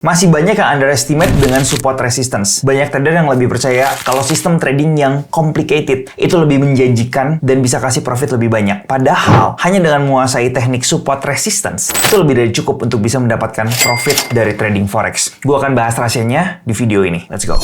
Masih banyak yang underestimate dengan support resistance. Banyak trader yang lebih percaya kalau sistem trading yang complicated itu lebih menjanjikan dan bisa kasih profit lebih banyak. Padahal, hanya dengan menguasai teknik support resistance, itu lebih dari cukup untuk bisa mendapatkan profit dari trading forex. Gua akan bahas rahasianya di video ini. Let's go!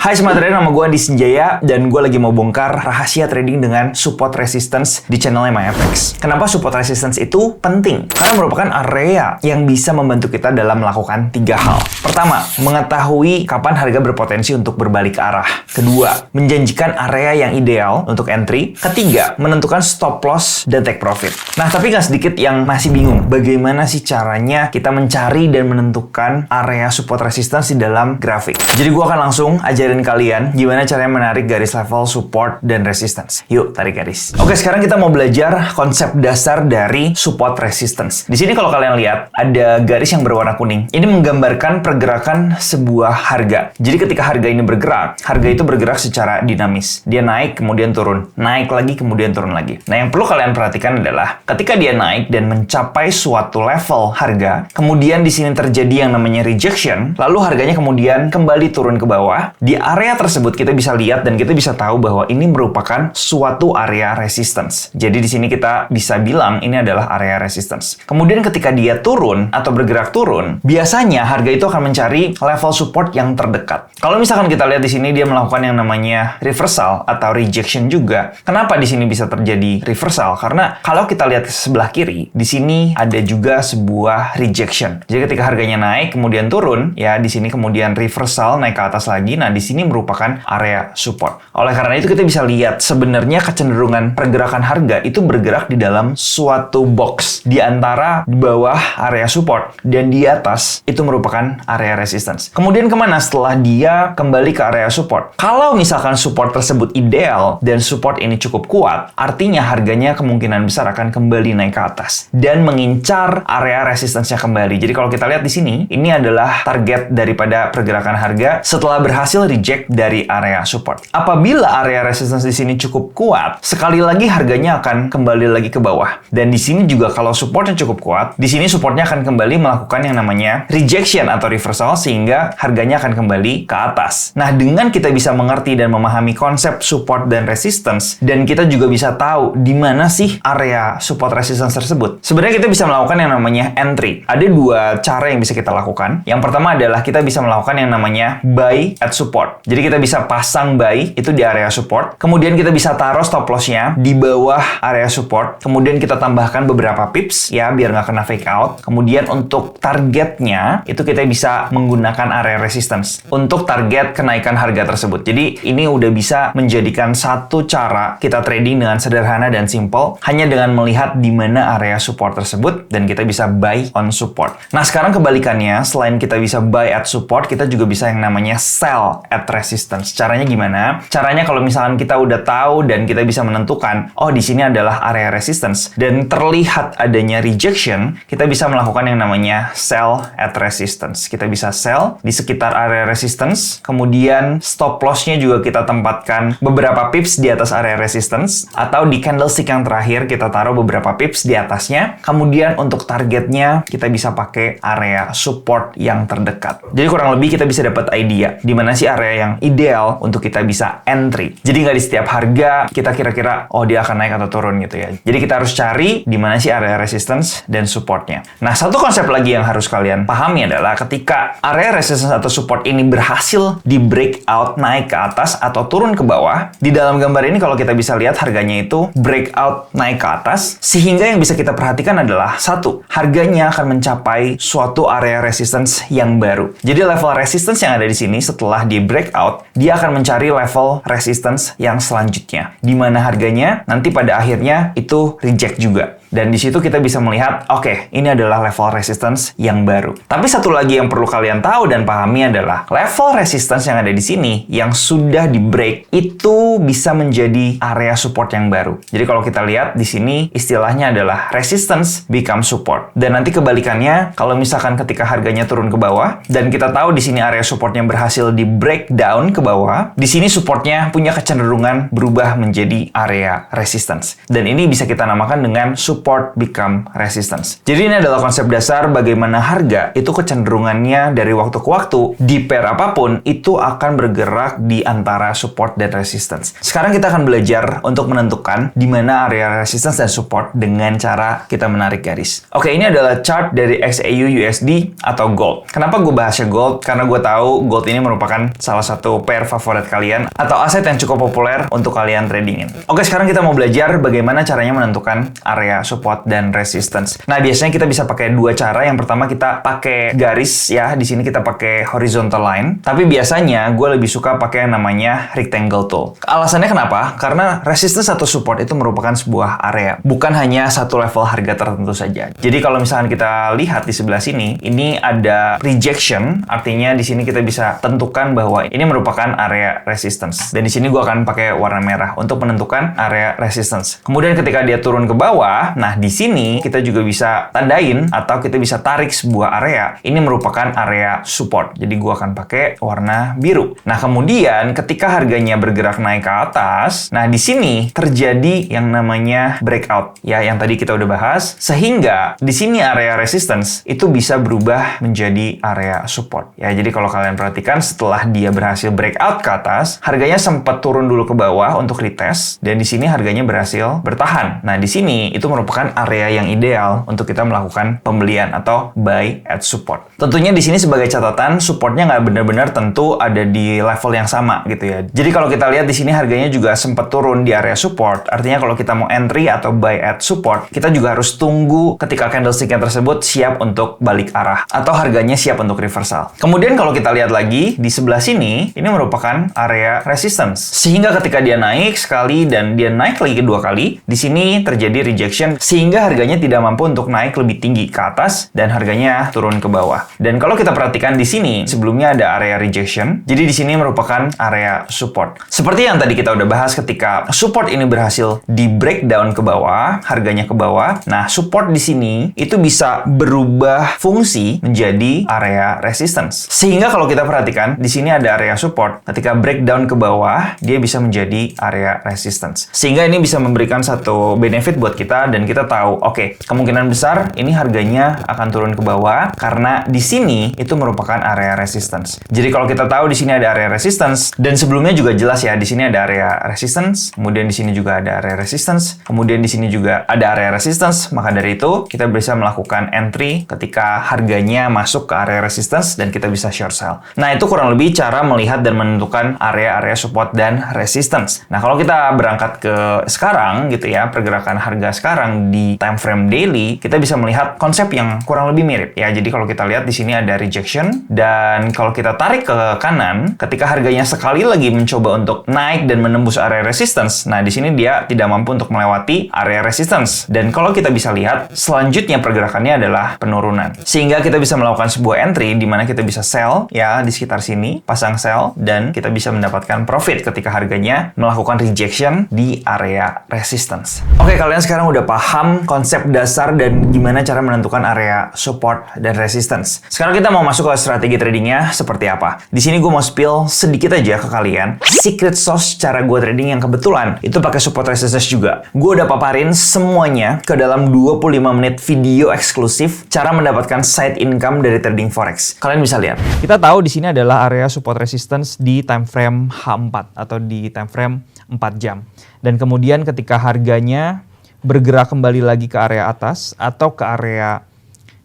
Hai semua trader, nama gue Andi Senjaya dan gue lagi mau bongkar rahasia trading dengan support resistance di channelnya MyFX. Kenapa support resistance itu penting? Karena merupakan area yang bisa membantu kita dalam melakukan 3 hal. Pertama, mengetahui kapan harga berpotensi untuk berbalik arah. Kedua, menjanjikan area yang ideal untuk entry. Ketiga, menentukan stop loss dan take profit. Nah, tapi nggak sedikit yang masih bingung bagaimana sih caranya kita mencari dan menentukan area support resistance di dalam grafik. Jadi gue akan langsung ajarin kalian gimana caranya menarik garis level support dan resistance. Yuk, tarik garis. Oke, sekarang kita mau belajar konsep dasar dari support resistance. Di sini kalau kalian lihat ada garis yang berwarna kuning. Ini menggambarkan pergerakan sebuah harga. Jadi ketika harga ini bergerak, harga itu bergerak secara dinamis. Dia naik kemudian turun, naik lagi kemudian turun lagi. Nah, yang perlu kalian perhatikan adalah ketika dia naik dan mencapai suatu level harga, kemudian di sini terjadi yang namanya rejection, lalu harganya kemudian kembali turun ke bawah. Di area tersebut kita bisa lihat dan kita bisa tahu bahwa ini merupakan suatu area resistance. Jadi di sini kita bisa bilang ini adalah area resistance. Kemudian ketika dia turun atau bergerak turun, biasanya harga itu akan mencari level support yang terdekat. Kalau misalkan kita lihat di sini dia melakukan yang namanya reversal atau rejection juga. Kenapa di sini bisa terjadi reversal? Karena kalau kita lihat ke sebelah kiri, di sini ada juga sebuah rejection. Jadi ketika harganya naik kemudian turun, ya di sini kemudian reversal naik ke atas lagi. Nah, di sini merupakan area support. Oleh karena itu kita bisa lihat sebenarnya kecenderungan pergerakan harga itu bergerak di dalam suatu box di antara di bawah area support dan di atas itu merupakan area resistance. Kemudian kemana setelah dia kembali ke area support? Kalau misalkan support tersebut ideal dan support ini cukup kuat, artinya harganya kemungkinan besar akan kembali naik ke atas dan mengincar area resistance-nya kembali. Jadi kalau kita lihat di sini, ini adalah target daripada pergerakan harga setelah berhasil reject dari area support. Apabila area resistance di sini cukup kuat, sekali lagi harganya akan kembali lagi ke bawah. Dan di sini juga kalau supportnya cukup kuat, di sini supportnya akan kembali melakukan yang namanya rejection atau reversal sehingga harganya akan kembali ke atas. Nah, dengan kita bisa mengerti dan memahami konsep support dan resistance, dan kita juga bisa tahu di mana sih area support resistance tersebut. Sebenarnya kita bisa melakukan yang namanya entry. Ada 2 cara yang bisa kita lakukan. Yang pertama adalah kita bisa melakukan yang namanya buy at support. Jadi kita bisa pasang buy itu di area support. Kemudian kita bisa taruh stop loss-nya di bawah area support. Kemudian kita tambahkan beberapa pips ya biar nggak kena fake out. Kemudian untuk targetnya itu kita bisa menggunakan area resistance untuk target kenaikan harga tersebut. Jadi ini udah bisa menjadikan satu cara kita trading dengan sederhana dan simple hanya dengan melihat di mana area support tersebut dan kita bisa buy on support. Nah, sekarang kebalikannya, selain kita bisa buy at support, kita juga bisa yang namanya sell at resistance. Caranya gimana? Caranya kalau misalkan kita udah tahu dan kita bisa menentukan, oh di sini adalah area resistance dan terlihat adanya rejection, kita bisa melakukan yang namanya sell at resistance. Kita bisa sell di sekitar area resistance, kemudian stop loss-nya juga kita tempatkan beberapa pips di atas area resistance, atau di candlestick yang terakhir kita taruh beberapa pips di atasnya. Kemudian untuk targetnya kita bisa pakai area support yang terdekat. Jadi kurang lebih kita bisa dapat idea di mana sih area yang ideal untuk kita bisa entry. Jadi nggak di setiap harga kita kira-kira oh dia akan naik atau turun gitu ya. Jadi kita harus cari di mana sih area resistance dan supportnya. Nah, satu konsep lagi yang harus kalian pahami adalah ketika area resistance atau support ini berhasil di breakout naik ke atas atau turun ke bawah, di dalam gambar ini kalau kita bisa lihat harganya itu breakout naik ke atas, sehingga yang bisa kita perhatikan adalah satu, harganya akan mencapai suatu area resistance yang baru. Jadi level resistance yang ada di sini setelah di breakout, dia akan mencari level resistance yang selanjutnya, di mana harganya nanti pada akhirnya itu reject juga. Dan di situ kita bisa melihat, oke, ini adalah level resistance yang baru. Tapi satu lagi yang perlu kalian tahu dan pahami adalah level resistance yang ada di sini yang sudah di break itu bisa menjadi area support yang baru. Jadi kalau kita lihat di sini istilahnya adalah resistance become support. Dan nanti kebalikannya, kalau misalkan ketika harganya turun ke bawah dan kita tahu di sini area supportnya berhasil di breakdown ke bawah, di sini supportnya punya kecenderungan berubah menjadi area resistance. Dan ini bisa kita namakan dengan support support become resistance. Jadi ini adalah konsep dasar bagaimana harga itu kecenderungannya dari waktu ke waktu di pair apapun itu akan bergerak di antara support dan resistance. Sekarang kita akan belajar untuk menentukan di mana area resistance dan support dengan cara kita menarik garis. Oke, ini adalah chart dari XAU USD atau gold. Kenapa gue bahasnya gold? Karena gue tahu gold ini merupakan salah satu pair favorit kalian atau aset yang cukup populer untuk kalian tradingin. Oke, sekarang kita mau belajar bagaimana caranya menentukan area support dan resistance. Nah, biasanya kita bisa pakai dua cara. Yang pertama kita pakai garis ya. Di sini kita pakai horizontal line. Tapi biasanya gue lebih suka pakai yang namanya rectangle tool. Alasannya kenapa? Karena resistance atau support itu merupakan sebuah area, bukan hanya satu level harga tertentu saja. Jadi kalau misalkan kita lihat di sebelah sini, ini ada rejection, artinya di sini kita bisa tentukan bahwa ini merupakan area resistance. Dan di sini gue akan pakai warna merah untuk menentukan area resistance. Kemudian ketika dia turun ke bawah, nah di sini kita juga bisa tandain atau kita bisa tarik sebuah area. Ini merupakan area support. Jadi gue akan pakai warna biru. Nah, kemudian ketika harganya bergerak naik ke atas, nah di sini terjadi yang namanya breakout ya, yang tadi kita udah bahas, sehingga di sini area resistance itu bisa berubah menjadi area support ya. Jadi kalau kalian perhatikan, setelah dia berhasil breakout ke atas, harganya sempat turun dulu ke bawah untuk retest, dan di sini harganya berhasil bertahan. Nah, di sini itu merupakan area yang ideal untuk kita melakukan pembelian atau buy at support. Tentunya di sini sebagai catatan, supportnya nggak benar-benar tentu ada di level yang sama gitu ya. Jadi kalau kita lihat di sini harganya juga sempat turun di area support, artinya kalau kita mau entry atau buy at support, kita juga harus tunggu ketika candlestick-nya tersebut siap untuk balik arah atau harganya siap untuk reversal. Kemudian kalau kita lihat lagi di sebelah sini, ini merupakan area resistance. Sehingga ketika dia naik sekali dan dia naik lagi kedua kali, di sini terjadi rejection sehingga harganya tidak mampu untuk naik lebih tinggi ke atas dan harganya turun ke bawah. Dan kalau kita perhatikan di sini, sebelumnya ada area rejection. Jadi di sini merupakan area support. Seperti yang tadi kita udah bahas, ketika support ini berhasil di breakdown ke bawah, harganya ke bawah. Nah, support di sini itu bisa berubah fungsi menjadi area resistance. Sehingga kalau kita perhatikan, di sini ada area support. Ketika breakdown ke bawah, dia bisa menjadi area resistance. Sehingga ini bisa memberikan satu benefit buat kita dan kita tahu, oke, kemungkinan besar ini harganya akan turun ke bawah karena di sini itu merupakan area resistance. Jadi kalau kita tahu di sini ada area resistance dan sebelumnya juga jelas ya, di sini ada area resistance, kemudian di sini juga ada area resistance, kemudian di sini juga ada area resistance, maka dari itu kita bisa melakukan entry ketika harganya masuk ke area resistance dan kita bisa short sell. Nah, itu kurang lebih cara melihat dan menentukan area-area support dan resistance. Nah, kalau kita berangkat ke sekarang gitu ya, pergerakan harga sekarang di time frame daily, kita bisa melihat konsep yang kurang lebih mirip ya. Jadi kalau kita lihat di sini ada rejection, dan kalau kita tarik ke kanan, ketika harganya sekali lagi mencoba untuk naik dan menembus area resistance, nah di sini dia tidak mampu untuk melewati area resistance. Dan kalau kita bisa lihat, selanjutnya pergerakannya adalah penurunan. Sehingga kita bisa melakukan sebuah entry di mana kita bisa sell ya di sekitar sini, pasang sell, dan kita bisa mendapatkan profit ketika harganya melakukan rejection di area resistance. Oke, kalian sekarang udah paham konsep dasar dan gimana cara menentukan area support dan resistance. Sekarang kita mau masuk ke strategi tradingnya seperti apa. Di sini gue mau spill sedikit aja ke kalian secret sauce cara gue trading yang kebetulan itu pakai support resistance juga. Gue udah paparin semuanya ke dalam 25 menit video eksklusif cara mendapatkan side income dari trading forex. Kalian bisa lihat. Kita tahu di sini adalah area support resistance di time frame H4 atau di time frame 4 jam. Dan kemudian ketika harganya bergerak kembali lagi ke area atas atau ke area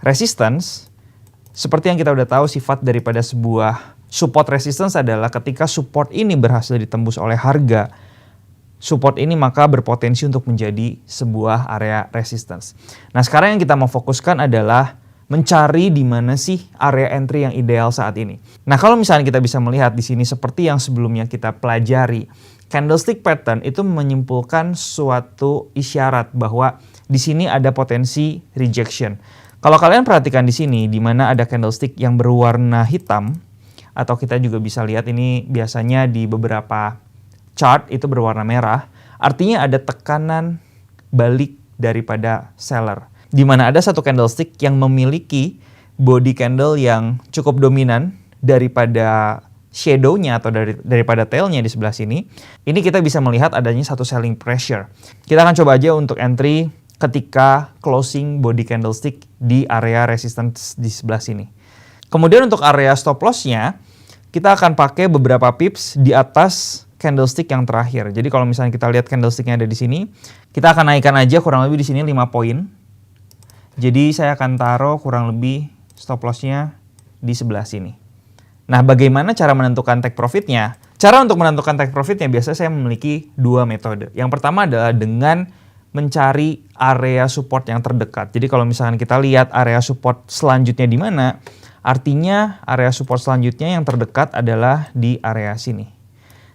resistance, seperti yang kita udah tahu, sifat daripada sebuah support resistance adalah ketika support ini berhasil ditembus oleh harga, support ini maka berpotensi untuk menjadi sebuah area resistance. Nah, sekarang yang kita mau fokuskan adalah mencari di mana sih area entry yang ideal saat ini. Nah, kalau misalnya kita bisa melihat di sini seperti yang sebelumnya kita pelajari, candlestick pattern itu menyimpulkan suatu isyarat bahwa di sini ada potensi rejection. Kalau kalian perhatikan di sini, di mana ada candlestick yang berwarna hitam, atau kita juga bisa lihat ini biasanya di beberapa chart itu berwarna merah, artinya ada tekanan balik daripada seller. Di mana ada satu candlestick yang memiliki body candle yang cukup dominan daripada shadow-nya atau daripada tail-nya di sebelah sini. Ini kita bisa melihat adanya satu selling pressure. Kita akan coba aja untuk entry ketika closing body candlestick di area resistance di sebelah sini. Kemudian untuk area stop loss-nya, kita akan pakai beberapa pips di atas candlestick yang terakhir. Jadi kalau misalnya kita lihat candlestick-nya ada di sini, kita akan naikkan aja kurang lebih di sini 5 poin. Jadi saya akan taruh kurang lebih stop loss-nya di sebelah sini. Nah, bagaimana cara menentukan take profit-nya? Cara untuk menentukan take profit-nya biasanya saya memiliki 2 metode. Yang pertama adalah dengan mencari area support yang terdekat. Jadi kalau misalkan kita lihat area support selanjutnya di mana, artinya area support selanjutnya yang terdekat adalah di area sini.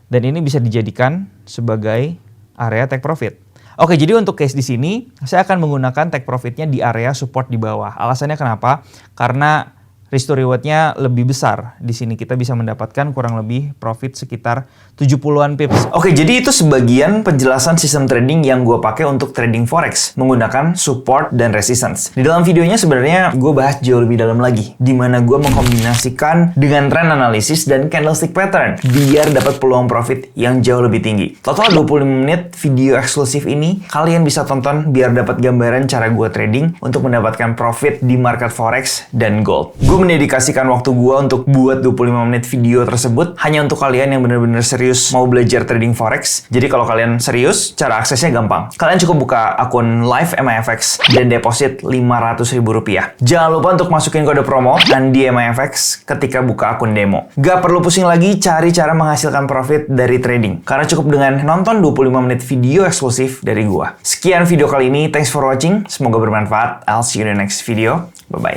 Dan ini bisa dijadikan sebagai area take profit. Oke, jadi untuk case di sini, saya akan menggunakan take profit-nya di area support di bawah. Alasannya kenapa? Karena risk to reward-nya lebih besar. Di sini kita bisa mendapatkan kurang lebih profit sekitar 70-an pips. Oke, jadi itu sebagian penjelasan sistem trading yang gue pakai untuk trading forex menggunakan support dan resistance. Di dalam videonya sebenarnya gue bahas jauh lebih dalam lagi, di mana gue mengkombinasikan dengan trend analysis dan candlestick pattern biar dapat peluang profit yang jauh lebih tinggi. Total 25 menit video eksklusif ini kalian bisa tonton biar dapat gambaran cara gue trading untuk mendapatkan profit di market forex dan gold. Gue mendedikasikan waktu gue untuk buat 25 menit video tersebut hanya untuk kalian yang benar-benar serius mau belajar trading forex. Jadi kalau kalian serius, cara aksesnya gampang. Kalian cukup buka akun live MIFX dan deposit Rp500.000. Jangan lupa untuk masukin kode promo Andi MIFX ketika buka akun demo. Gak perlu pusing lagi cari cara menghasilkan profit dari trading, karena cukup dengan nonton 25 menit video eksklusif dari gue. Sekian video kali ini, thanks for watching. Semoga bermanfaat. I'll see you in the next video. Bye-bye.